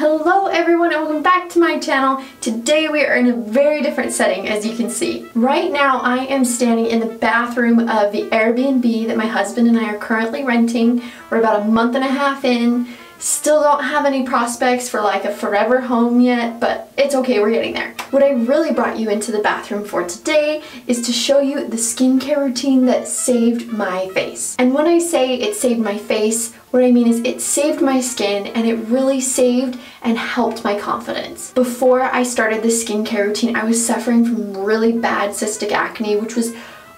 Hello everyone and welcome back to my channel. Today we are in a very different setting, as you can see. Right now I am standing in the bathroom of the Airbnb that my husband and I are currently renting. We're about a month and a half in. Still don't have any prospects for like a forever home yet, but it's okay, we're getting there. What I really brought you into the bathroom for today is to show you the skincare routine that saved my face. And when I say it saved my face, what I mean is it saved my skin and it really saved and helped my confidence. Before I started this skincare routine, I was suffering from really bad cystic acne, which was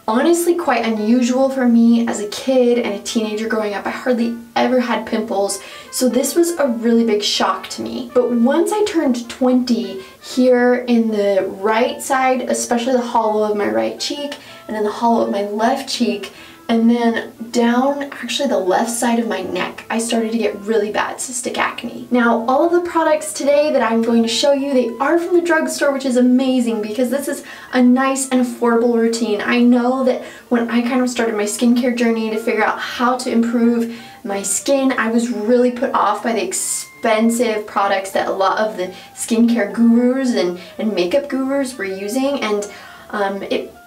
honestly quite unusual for me as a kid and a teenager growing up. I hardly ever had pimples, so this was a really big shock to me. But once I turned 20, here in the right side, especially the hollow of my right cheek and in the hollow of my left cheek, and then down actually the left side of my neck, I started to get really bad cystic acne. Now, all of the products today that I'm going to show you, they are from the drugstore, which is amazing because this is a nice and affordable routine. I know that when I kind of started my skincare journey to figure out how to improve my skin, I was really put off by the expensive products that a lot of the skincare gurus and makeup gurus were using, and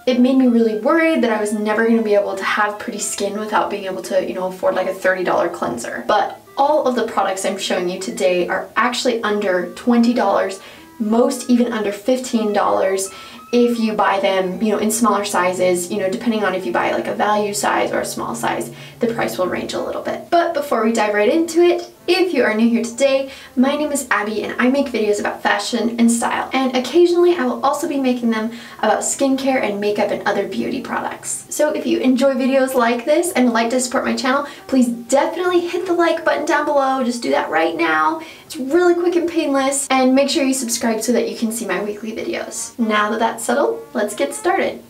it made me really worried that I was never going to be able to have pretty skin without being able to, afford like a $30 cleanser. But all of the products I'm showing you today are actually under $20, most even under $15 if you buy them, in smaller sizes, depending on if you buy like a value size or a small size, the price will range a little bit. But before we dive right into it, if you are new here today, my name is Abby and I make videos about fashion and style. And occasionally I will also be making them about skincare and makeup and other beauty products. So if you enjoy videos like this and would like to support my channel, please definitely hit the like button down below. Just do that right now. It's really quick and painless. And make sure you subscribe so that you can see my weekly videos. Now that that's settled, let's get started.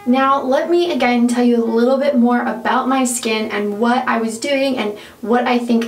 Now, let me again tell you a little bit more about my skin and what I was doing and what I think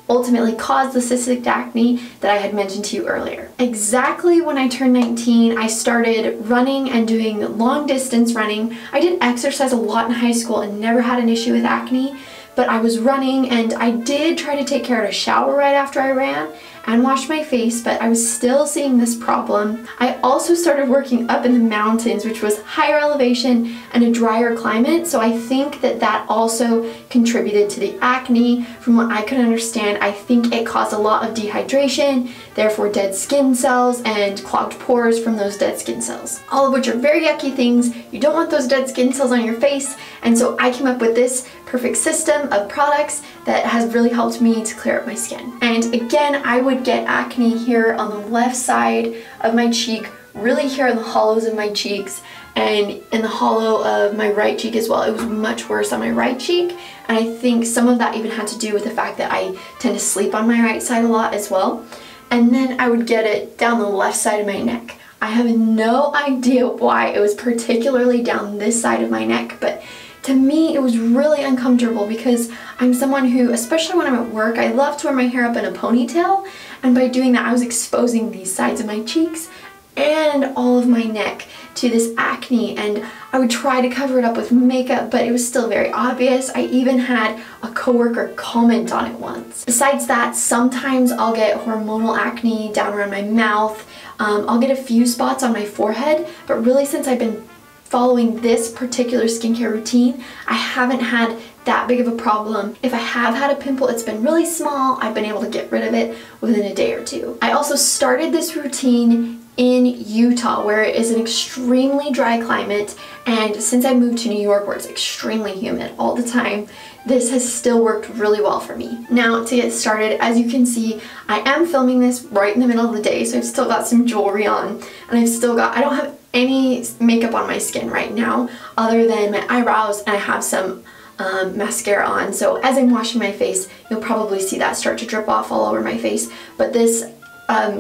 ultimately caused the cystic acne that I had mentioned to you earlier. Exactly when I turned 19, I started running and doing long distance running. I did exercise a lot in high school and never had an issue with acne, but I was running and I did try to take care of a shower right after I ran and washed my face, but I was still seeing this problem. I also started working up in the mountains, which was higher elevation and a drier climate, so I think that also contributed to the acne. From what I could understand, I think it caused a lot of dehydration, therefore dead skin cells and clogged pores from those dead skin cells. All of which are very yucky things. You don't want those dead skin cells on your face, and so I came up with this perfect system of products that has really helped me to clear up my skin. And again, I would get acne here on the left side of my cheek, really here in the hollows of my cheeks, and in the hollow of my right cheek as well. It was much worse on my right cheek, and I think some of that even had to do with the fact that I tend to sleep on my right side a lot as well. And then I would get it down the left side of my neck. I have no idea why it was particularly down this side of my neck, but to me, it was really uncomfortable because I'm someone who, especially when I'm at work, I love to wear my hair up in a ponytail, and by doing that I was exposing these sides of my cheeks and all of my neck to this acne, and I would try to cover it up with makeup, but it was still very obvious. I even had a coworker comment on it once. Besides that, sometimes I'll get hormonal acne down around my mouth. I'll get a few spots on my forehead, but really since I've been following this particular skincare routine, I haven't had that big of a problem. If I have had a pimple, it's been really small. I've been able to get rid of it within a day or two. I also started this routine in Utah, where it is an extremely dry climate, and since I moved to New York, where it's extremely humid all the time, this has still worked really well for me. Now, to get started, as you can see, I am filming this right in the middle of the day, so I've still got some jewelry on, and I don't have any makeup on my skin right now other than my eyebrows, and I have some mascara on, so as I'm washing my face, you'll probably see that start to drip off all over my face. But this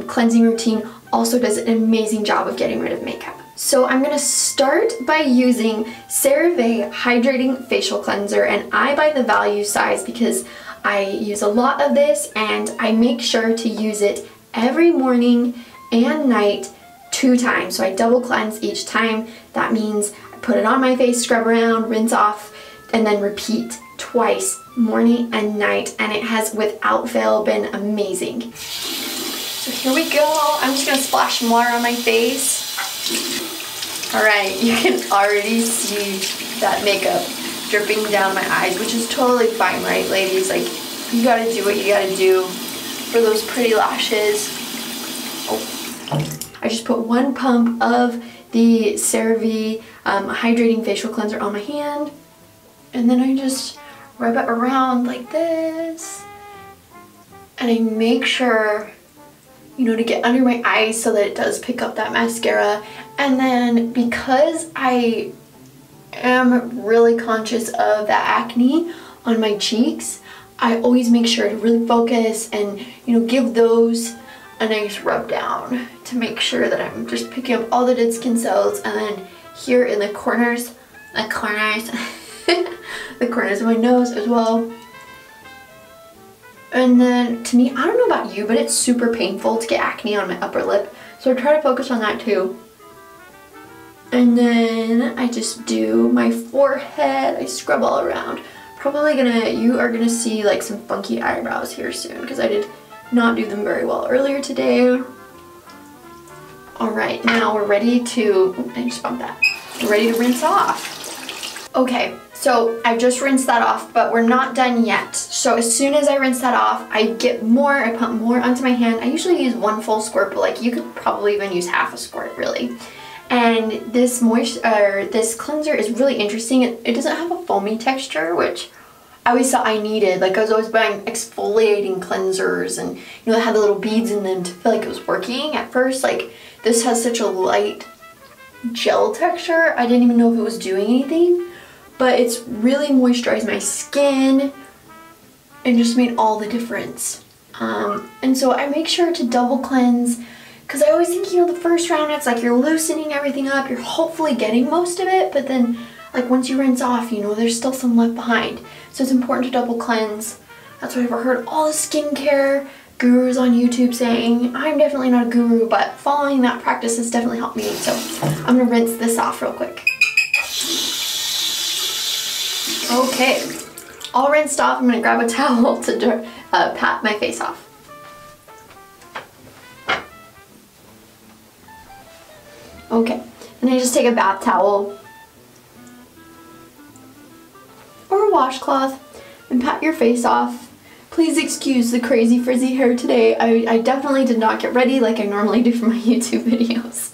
cleansing routine also does an amazing job of getting rid of makeup. So I'm going to start by using CeraVe Hydrating Facial Cleanser, and I buy the value size because I use a lot of this and I make sure to use it every morning and night 2 times. So I double cleanse each time. That means I put it on my face, scrub around, rinse off, and then repeat twice, morning and night, and it has without fail been amazing. So here we go. I'm just gonna splash some water on my face. All right, you can already see that makeup dripping down my eyes, which is totally fine, right, ladies? Like, you gotta do what you gotta do for those pretty lashes. Oh. I just put 1 pump of the CeraVe hydrating facial cleanser on my hand, and then I just rub it around like this, and I make sure, you know, to get under my eyes so that it does pick up that mascara. And then because I am really conscious of that acne on my cheeks, I always make sure to really focus and, you know, give those a nice rub down to make sure that I'm just picking up all the dead skin cells. And then here in the corners the corners of my nose as well. And then to me, I don't know about you, but it's super painful to get acne on my upper lip, so I try to focus on that too. And then I just do my forehead. I scrub all around. You are gonna see like some funky eyebrows here soon because I did not do them very well earlier today. All right, now we're ready to, I just bumped that. We're ready to rinse off. Okay, so I just rinsed that off, but we're not done yet. So as soon as I rinse that off, I put more onto my hand. I usually use 1 full squirt, but like you could probably even use half a squirt really. And this cleanser is really interesting. It doesn't have a foamy texture, which I always thought I needed. Like, I was always buying exfoliating cleansers and, you know, it had the little beads in them to feel like it was working at first. Like, this has such a light gel texture. I didn't even know if it was doing anything, but it's really moisturized my skin and just made all the difference. And so I make sure to double cleanse because I always think, you know, the first round it's like you're loosening everything up, you're hopefully getting most of it, but then like once you rinse off, you know, there's still some left behind. So it's important to double cleanse. That's what I've heard all the skincare gurus on YouTube saying. I'm definitely not a guru, but following that practice has definitely helped me. So I'm gonna rinse this off real quick. Okay, all rinsed off. I'm gonna grab a towel to pat my face off. Okay, and I just take a bath towel or a washcloth and pat your face off. Please excuse the crazy frizzy hair today. I definitely did not get ready like I normally do for my YouTube videos.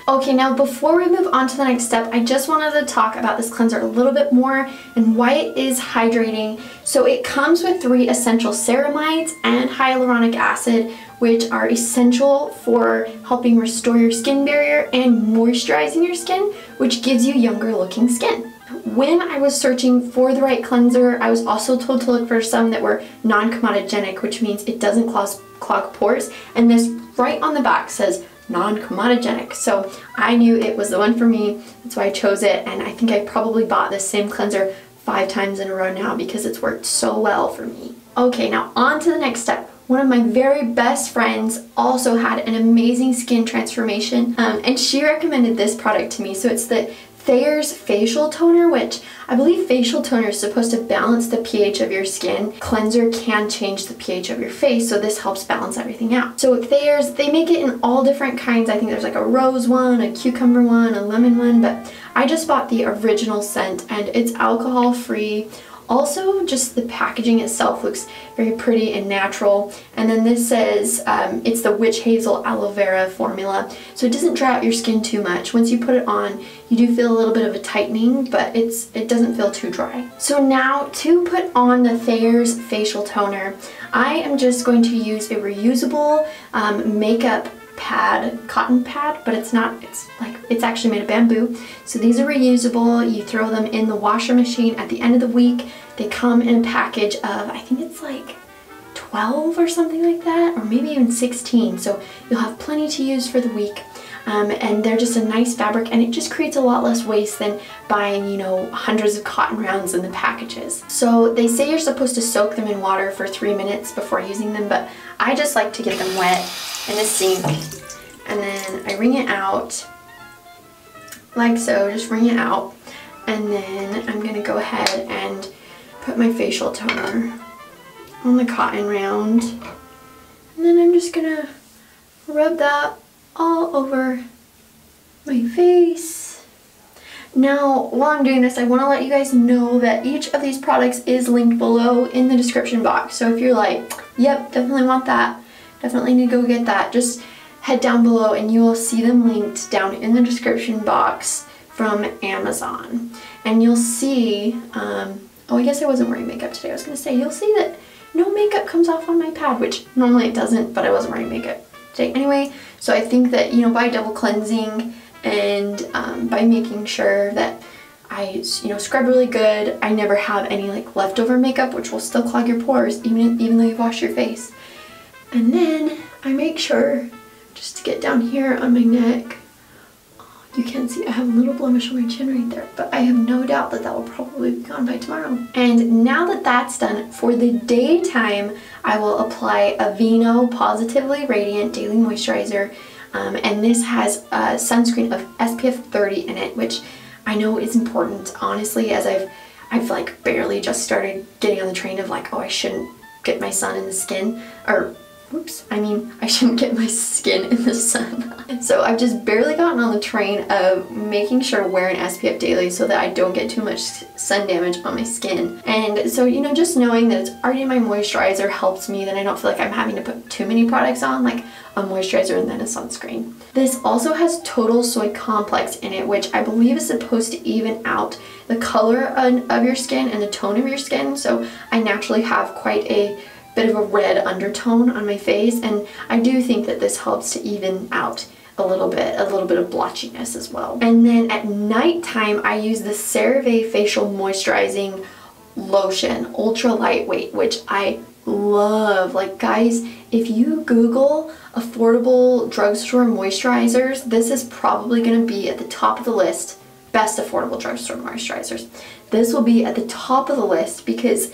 Okay, now before we move on to the next step, I just wanted to talk about this cleanser a little bit more and why it is hydrating. So it comes with 3 essential ceramides and hyaluronic acid, which are essential for helping restore your skin barrier and moisturizing your skin, which gives you younger looking skin. When I was searching for the right cleanser, I was also told to look for some that were non-comedogenic, which means it doesn't clog pores, and this right on the back says non-comedogenic. So I knew it was the one for me, that's why I chose it, and I think I probably bought this same cleanser 5 times in a row now because it's worked so well for me. Okay, now on to the next step. One of my very best friends also had an amazing skin transformation, and she recommended this product to me. So it's the Thayer's facial toner, which I believe facial toner is supposed to balance the pH of your skin. Cleanser can change the pH of your face, so this helps balance everything out. So with Thayer's, they make it in all different kinds. I think there's like a rose one, a cucumber one, a lemon one, but I just bought the original scent and it's alcohol free. Also, just the packaging itself looks very pretty and natural. And then this says it's the witch hazel aloe vera formula, so it doesn't dry out your skin too much. Once you put it on, you do feel a little bit of a tightening, but it doesn't feel too dry. So now to put on the Thayer's facial toner, I am just going to use a reusable makeup pad, cotton pad, but it's actually made of bamboo. So these are reusable. You throw them in the washer machine at the end of the week. They come in a package of, I think it's like 12 or something like that, or maybe even 16. So you'll have plenty to use for the week. And they're just a nice fabric, and it just creates a lot less waste than buying, you know, hundreds of cotton rounds in the packages. So they say you're supposed to soak them in water for 3 minutes before using them, but I just like to get them wet in the sink, and then I wring it out like so, just wring it out, and then I'm gonna go ahead and put my facial toner on the cotton round, and then I'm just gonna rub that all over my face. Now, while I'm doing this, I want to let you guys know that each of these products is linked below in the description box. So if you're like, yep, definitely want that, definitely need to go get that, just head down below and you will see them linked down in the description box from Amazon. And you'll see, oh, I guess I wasn't wearing makeup today. I was going to say, you'll see that no makeup comes off on my pad, which normally it doesn't, but I wasn't wearing makeup today anyway. So I think that, you know, by double cleansing and by making sure that I, you know, scrub really good, I never have any like leftover makeup, which will still clog your pores even though you've washed your face. And then I make sure just to get down here on my neck. You can see I have a little blemish on my chin right there, but I have no doubt that that will probably be gone by tomorrow. And now that that's done, for the daytime, I will apply Aveeno Positively Radiant Daily Moisturizer. And this has a sunscreen of SPF 30 in it, which I know is important, honestly, as I've like barely just started getting on the train of like, oh, I shouldn't get my sun in the skin, or oops, I mean, I shouldn't get my skin in the sun. So I've just barely gotten on the train of making sure to wear an SPF daily so that I don't get too much sun damage on my skin. And so, you know, just knowing that it's already in my moisturizer helps me, then I don't feel like I'm having to put too many products on, like a moisturizer and then a sunscreen. This also has Total Soy Complex in it, which I believe is supposed to even out the color of your skin and the tone of your skin. So I naturally have quite a bit of a red undertone on my face, and I do think that this helps to even out a little bit of blotchiness as well. And then at nighttime, I use the CeraVe Facial Moisturizing Lotion, ultra lightweight, which I love. Like, guys, if you Google affordable drugstore moisturizers, this is probably going to be at the top of the list. Best affordable drugstore moisturizers. This will be at the top of the list because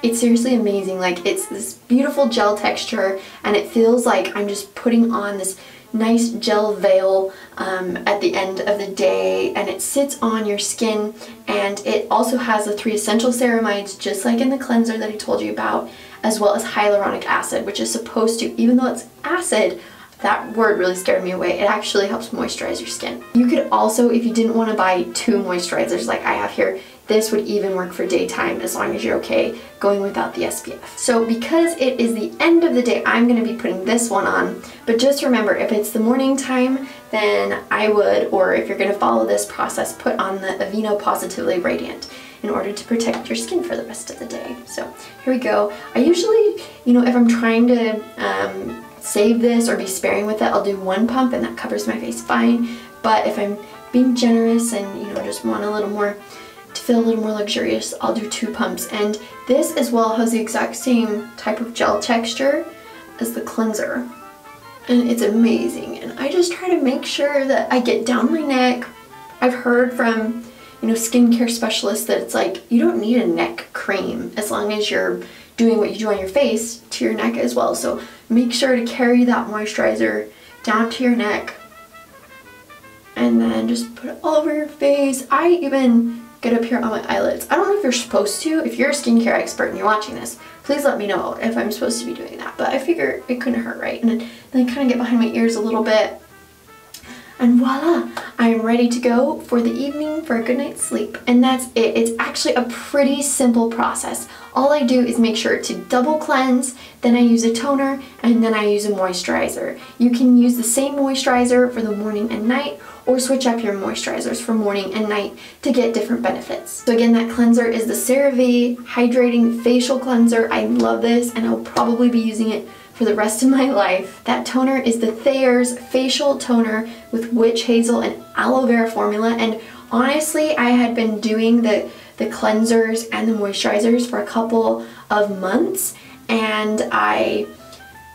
it's seriously amazing. Like, it's this beautiful gel texture, and it feels like I'm just putting on this nice gel veil at the end of the day, and it sits on your skin, and it also has the 3 essential ceramides, just like in the cleanser that I told you about, as well as hyaluronic acid, which is supposed to, even though it's acid, that word really scared me away, it actually helps moisturize your skin. You could also, if you didn't want to buy 2 moisturizers like I have here, this would even work for daytime as long as you're okay going without the SPF. So because it is the end of the day, I'm going to be putting this one on. But just remember, if it's the morning time, then I would, or if you're going to follow this process, put on the Aveeno Positively Radiant in order to protect your skin for the rest of the day. So here we go. I usually, you know, if I'm trying to save this or be sparing with it, I'll do 1 pump and that covers my face fine. But if I'm being generous and, you know, just want a little more, to feel a little more luxurious, I'll do 2 pumps. And this as well has the exact same type of gel texture as the cleanser, and it's amazing. And I just try to make sure that I get down my neck. I've heard from, you know, skincare specialists that it's like you don't need a neck cream as long as you're doing what you do on your face to your neck as well. So make sure to carry that moisturizer down to your neck and then just put it all over your face. I even get up here on my eyelids. I don't know if you're supposed to. If you're a skincare expert and you're watching this, please let me know if I'm supposed to be doing that. But I figure it couldn't hurt, right? And then kind of get behind my ears a little bit. And voila, I am ready to go for the evening for a good night's sleep. And that's it. It's actually a pretty simple process. All I do is make sure to double cleanse, then I use a toner, and then I use a moisturizer. You can use the same moisturizer for the morning and night, or switch up your moisturizers for morning and night to get different benefits. So again, that cleanser is the CeraVe Hydrating Facial Cleanser. I love this, and I'll probably be using it for the rest of my life. That toner is the Thayer's Facial Toner with Witch Hazel and Aloe Vera formula. And honestly, I had been doing the cleansers and the moisturizers for a couple of months, and I,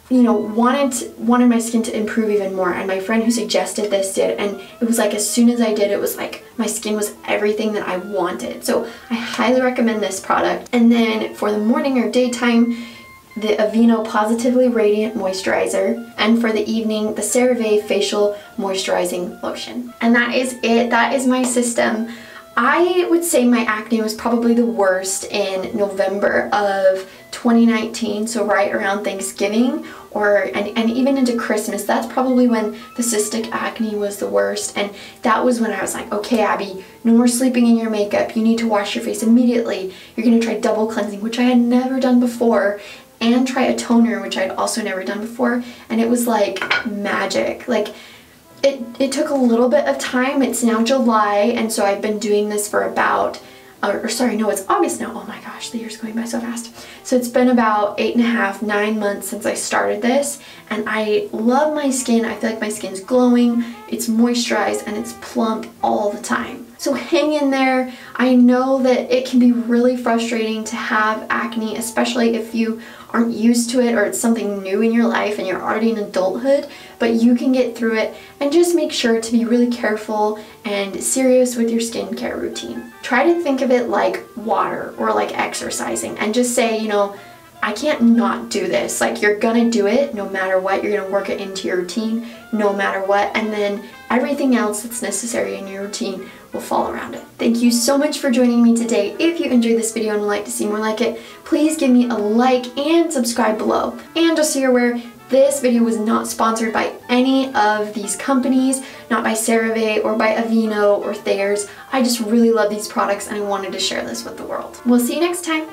you know, wanted my skin to improve even more, and my friend who suggested this did, and it was like as soon as I did, it was like my skin was everything that I wanted. So I highly recommend this product. And then for the morning or daytime, the Aveeno Positively Radiant Moisturizer, and for the evening, the CeraVe Facial Moisturizing Lotion. And that is it. That is my system. I would say my acne was probably the worst in November of 2019, so right around Thanksgiving and even into Christmas. That's probably when the cystic acne was the worst, and that was when I was like, okay, Abby, no more sleeping in your makeup. You need to wash your face immediately. You're gonna try double cleansing, which I had never done before, and try a toner, which I'd also never done before, and it was like magic. Like, it took a little bit of time. It's now July, and so I've been doing this for about, it's August now. Oh my gosh, the year's going by so fast. So it's been about 8.5, 9 months since I started this, and I love my skin. I feel like my skin's glowing, it's moisturized, and it's plump all the time. So hang in there. I know that it can be really frustrating to have acne, especially if you aren't used to it or it's something new in your life and you're already in adulthood, but you can get through it, and just make sure to be really careful and serious with your skincare routine. Try to think of it like water or like exercising, and just say, you know, I can't not do this. Like, you're gonna do it no matter what. You're gonna work it into your routine no matter what, and then everything else that's necessary in your routine will fall around it. Thank you so much for joining me today. If you enjoyed this video and would like to see more like it, please give me a like and subscribe below. And just so you're aware, this video was not sponsored by any of these companies, not by CeraVe or by Aveeno or Thayers. I just really love these products and I wanted to share this with the world. We'll see you next time.